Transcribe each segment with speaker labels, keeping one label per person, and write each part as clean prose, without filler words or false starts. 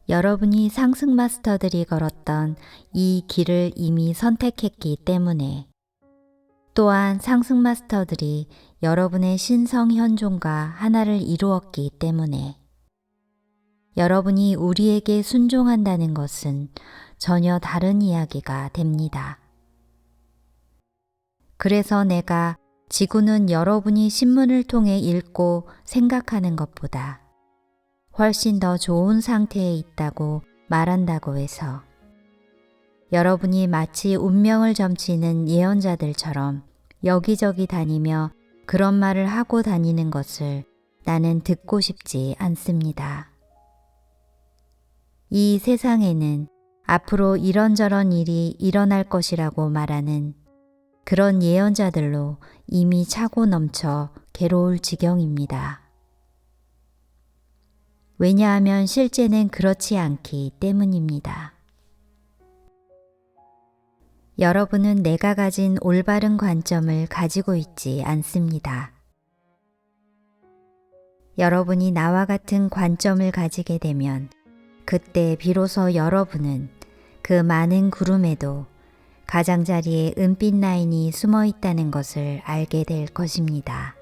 Speaker 1: 여러분이 상승 마스터들이 걸었던 이 길을 이미 선택했기 때문에, 또한 상승 마스터들이 여러분의 신성 현존과 하나를 이루었기 때문에, 여러분이 우리에게 순종한다는 것은 전혀 다른 이야기가 됩니다. 그래서 내가 지구는 여러분이 신문을 통해 읽고 생각하는 것보다 훨씬 더 좋은 상태에 있다고 말한다고 해서, 여러분이 마치 운명을 점치는 예언자들처럼 여기저기 다니며 그런 말을 하고 다니는 것을 나는 듣고 싶지 않습니다. 이 세상에는 앞으로 이런저런 일이 일어날 것이라고 말하는 그런 예언자들로 이미 차고 넘쳐 괴로울 지경입니다. 왜냐하면 실제는 그렇지 않기 때문입니다. 여러분은 내가 가진 올바른 관점을 가지고 있지 않습니다. 여러분이 나와 같은 관점을 가지게 되면 그때 비로소 여러분은 그 많은 구름에도 가장자리에 은빛 라인이 숨어 있다는 것을 알게 될 것입니다.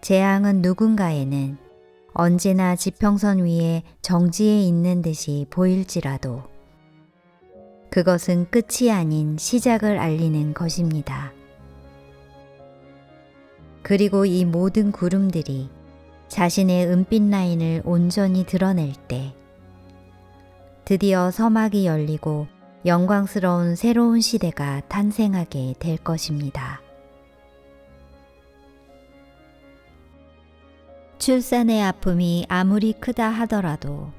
Speaker 1: 재앙은 누군가에는 언제나 지평선 위에 정지해 있는 듯이 보일지라도 그것은 끝이 아닌 시작을 알리는 것입니다. 그리고 이 모든 구름들이 자신의 은빛 라인을 온전히 드러낼 때 드디어 서막이 열리고 영광스러운 새로운 시대가 탄생하게 될 것입니다. 출산의 아픔이 아무리 크다 하더라도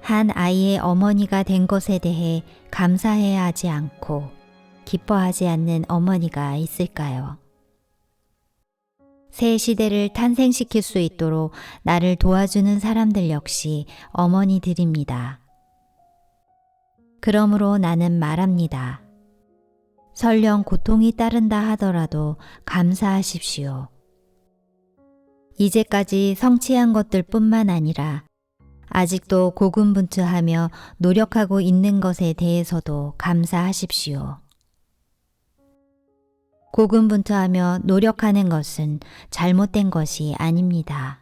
Speaker 1: 한 아이의 어머니가 된 것에 대해 감사해야 하지 않고 기뻐하지 않는 어머니가 있을까요? 새 시대를 탄생시킬 수 있도록 나를 도와주는 사람들 역시 어머니들입니다. 그러므로 나는 말합니다. 설령 고통이 따른다 하더라도 감사하십시오. 이제까지 성취한 것들 뿐만 아니라 아직도 고군분투하며 노력하고 있는 것에 대해서도 감사하십시오. 고군분투하며 노력하는 것은 잘못된 것이 아닙니다.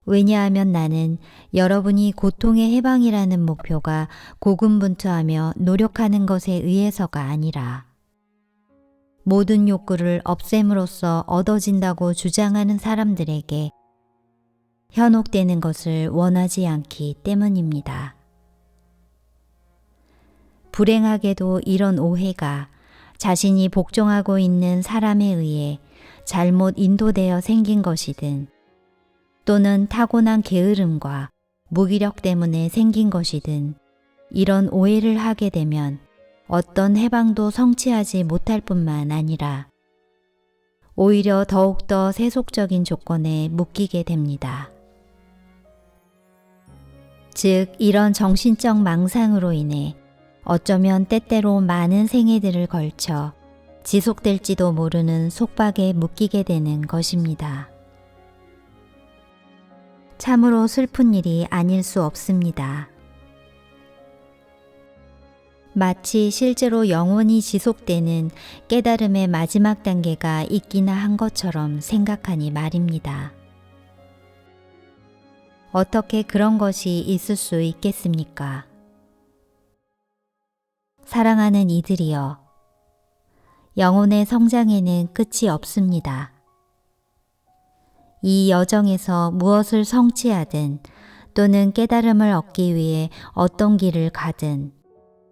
Speaker 1: 왜냐하면 나는 여러분이 고통의 해방이라는 목표가 고군분투하며 노력하는 것에 의해서가 아니라 모든 욕구를 없앰으로써 얻어진다고 주장하는 사람들에게 현혹되는 것을 원하지 않기 때문입니다. 불행하게도 이런 오해가 자신이 복종하고 있는 사람에 의해 잘못 인도되어 생긴 것이든 또는 타고난 게으름과 무기력 때문에 생긴 것이든 이런 오해를 하게 되면 어떤 해방도 성취하지 못할 뿐만 아니라 오히려 더욱더 세속적인 조건에 묶이게 됩니다. 즉, 이런 정신적 망상으로 인해 어쩌면 때때로 많은 생애들을 걸쳐 지속될지도 모르는 속박에 묶이게 되는 것입니다. 참으로 슬픈 일이 아닐 수 없습니다. 마치 실제로 영원히 지속되는 깨달음의 마지막 단계가 있기나 한 것처럼 생각하니 말입니다. 어떻게 그런 것이 있을 수 있겠습니까? 사랑하는 이들이여, 영혼의 성장에는 끝이 없습니다. 이 여정에서 무엇을 성취하든 또는 깨달음을 얻기 위해 어떤 길을 가든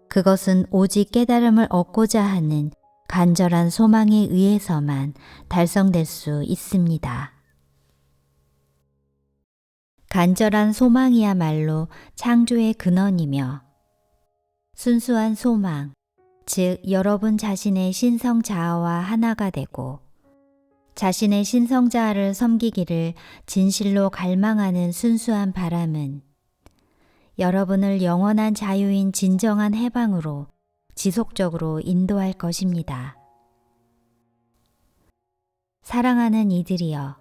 Speaker 1: 그것은 오직 깨달음을 얻고자 하는 간절한 소망에 의해서만 달성될 수 있습니다. 간절한 소망이야말로 창조의 근원이며 순수한 소망, 즉 여러분 자신의 신성 자아와 하나가 되고 자신의 신성 자아를 섬기기를 진실로 갈망하는 순수한 바람은 여러분을 영원한 자유인 진정한 해방으로 지속적으로 인도할 것입니다. 사랑하는 이들이여,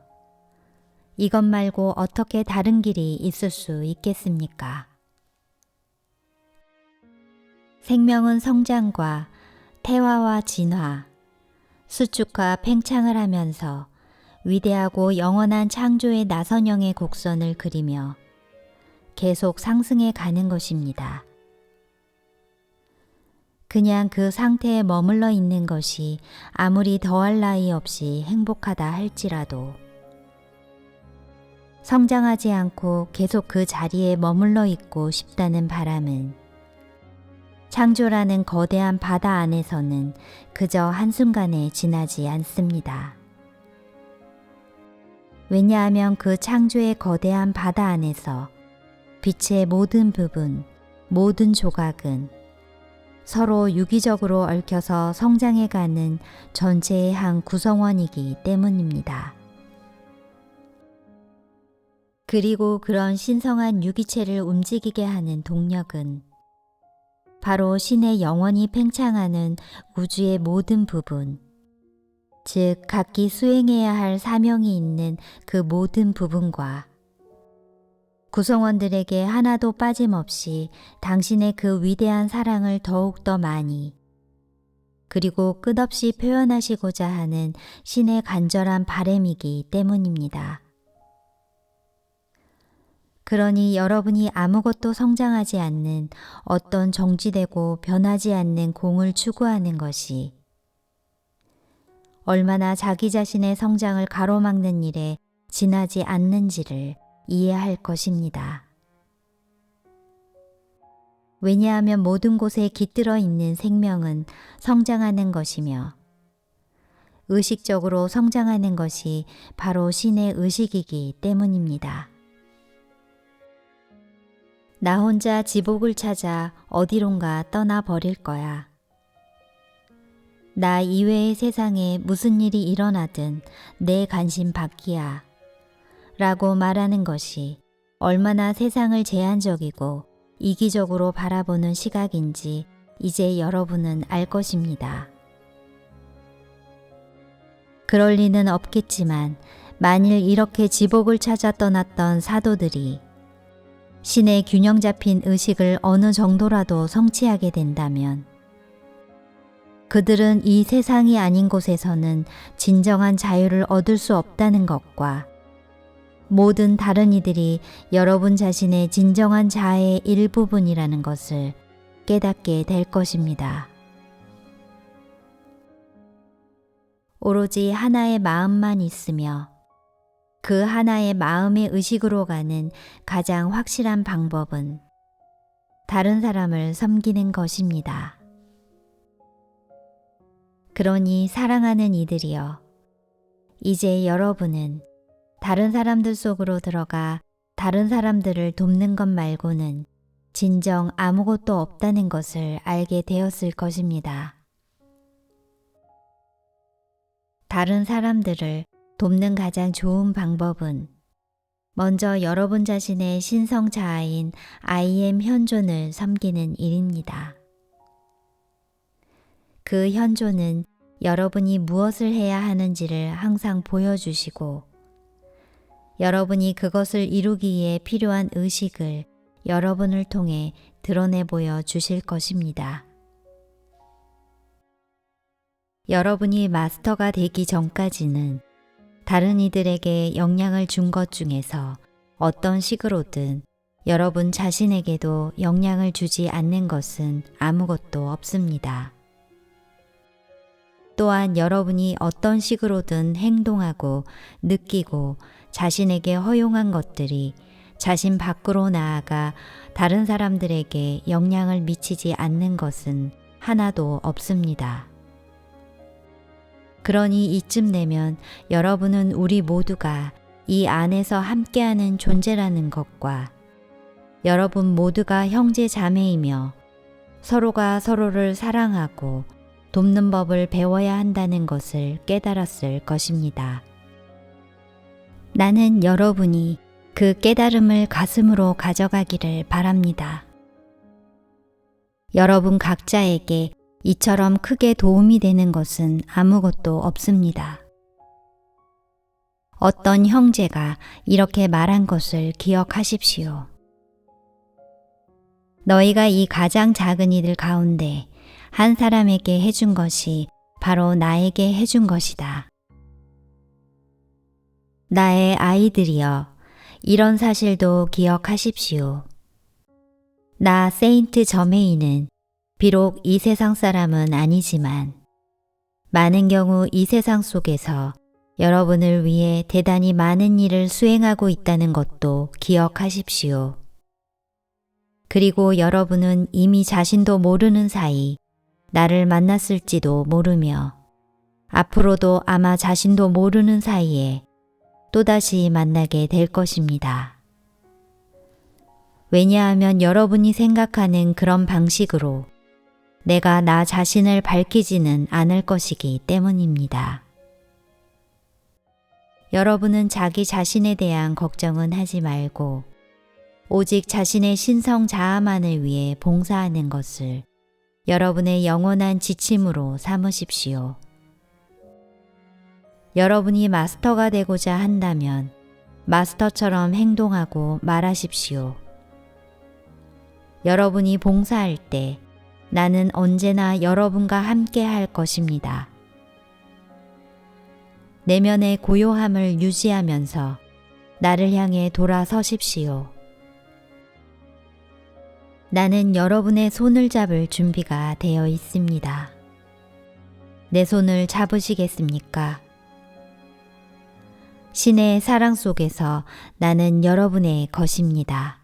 Speaker 1: 이것 말고 어떻게 다른 길이 있을 수 있겠습니까? 생명은 성장과 태화와 진화, 수축과 팽창을 하면서 위대하고 영원한 창조의 나선형의 곡선을 그리며 계속 상승해 가는 것입니다. 그냥 그 상태에 머물러 있는 것이 아무리 더할 나위 없이 행복하다 할지라도 성장하지 않고 계속 그 자리에 머물러 있고 싶다는 바람은 창조라는 거대한 바다 안에서는 그저 한순간에 지나지 않습니다. 왜냐하면 그 창조의 거대한 바다 안에서 빛의 모든 부분, 모든 조각은 서로 유기적으로 얽혀서 성장해가는 전체의 한 구성원이기 때문입니다. 그리고 그런 신성한 유기체를 움직이게 하는 동력은 바로 신의 영원히 팽창하는 우주의 모든 부분, 즉 각기 수행해야 할 사명이 있는 그 모든 부분과 구성원들에게 하나도 빠짐없이 당신의 그 위대한 사랑을 더욱더 많이 그리고 끝없이 표현하시고자 하는 신의 간절한 바람이기 때문입니다. 그러니 여러분이 아무것도 성장하지 않는 어떤 정지되고 변하지 않는 공을 추구하는 것이 얼마나 자기 자신의 성장을 가로막는 일에 지나지 않는지를 이해할 것입니다. 왜냐하면 모든 곳에 깃들어 있는 생명은 성장하는 것이며 의식적으로 성장하는 것이 바로 신의 의식이기 때문입니다. 나 혼자 지복을 찾아 어디론가 떠나버릴 거야. 나 이외의 세상에 무슨 일이 일어나든 내 관심 밖이야. 라고 말하는 것이 얼마나 세상을 제한적이고 이기적으로 바라보는 시각인지 이제 여러분은 알 것입니다. 그럴 리는 없겠지만 만일 이렇게 지복을 찾아 떠났던 사도들이 신의 균형 잡힌 의식을 어느 정도라도 성취하게 된다면 그들은 이 세상이 아닌 곳에서는 진정한 자유를 얻을 수 없다는 것과 모든 다른 이들이 여러분 자신의 진정한 자아의 일부분이라는 것을 깨닫게 될 것입니다. 오로지 하나의 마음만 있으며 그 하나의 마음의 의식으로 가는 가장 확실한 방법은 다른 사람을 섬기는 것입니다. 그러니 사랑하는 이들이여, 이제 여러분은 다른 사람들 속으로 들어가 다른 사람들을 돕는 것 말고는 진정 아무것도 없다는 것을 알게 되었을 것입니다. 다른 사람들을 돕는 가장 좋은 방법은 먼저 여러분 자신의 신성 자아인 I am 현존을 섬기는 일입니다. 그 현존은 여러분이 무엇을 해야 하는지를 항상 보여주시고 여러분이 그것을 이루기 위해 필요한 의식을 여러분을 통해 드러내 보여 주실 것입니다. 여러분이 마스터가 되기 전까지는 다른 이들에게 영향을 준 것 중에서 어떤 식으로든 여러분 자신에게도 영향을 주지 않는 것은 아무것도 없습니다. 또한 여러분이 어떤 식으로든 행동하고 느끼고 자신에게 허용한 것들이 자신 밖으로 나아가 다른 사람들에게 영향을 미치지 않는 것은 하나도 없습니다. 그러니 이쯤 되면 여러분은 우리 모두가 이 안에서 함께하는 존재라는 것과 여러분 모두가 형제 자매이며 서로가 서로를 사랑하고 돕는 법을 배워야 한다는 것을 깨달았을 것입니다. 나는 여러분이 그 깨달음을 가슴으로 가져가기를 바랍니다. 여러분 각자에게 이처럼 크게 도움이 되는 것은 아무것도 없습니다. 어떤 형제가 이렇게 말한 것을 기억하십시오. 너희가 이 가장 작은 이들 가운데 한 사람에게 해준 것이 바로 나에게 해준 것이다. 나의 아이들이여, 이런 사실도 기억하십시오. 나 세인트 저메인은 비록 이 세상 사람은 아니지만 많은 경우 이 세상 속에서 여러분을 위해 대단히 많은 일을 수행하고 있다는 것도 기억하십시오. 그리고 여러분은 이미 자신도 모르는 사이 나를 만났을지도 모르며 앞으로도 아마 자신도 모르는 사이에 또다시 만나게 될 것입니다. 왜냐하면 여러분이 생각하는 그런 방식으로 내가 나 자신을 밝히지는 않을 것이기 때문입니다. 여러분은 자기 자신에 대한 걱정은 하지 말고 오직 자신의 신성 자아만을 위해 봉사하는 것을 여러분의 영원한 지침으로 삼으십시오. 여러분이 마스터가 되고자 한다면 마스터처럼 행동하고 말하십시오. 여러분이 봉사할 때 나는 언제나 여러분과 함께 할 것입니다. 내면의 고요함을 유지하면서 나를 향해 돌아서십시오. 나는 여러분의 손을 잡을 준비가 되어 있습니다. 내 손을 잡으시겠습니까? 신의 사랑 속에서 나는 여러분의 것입니다.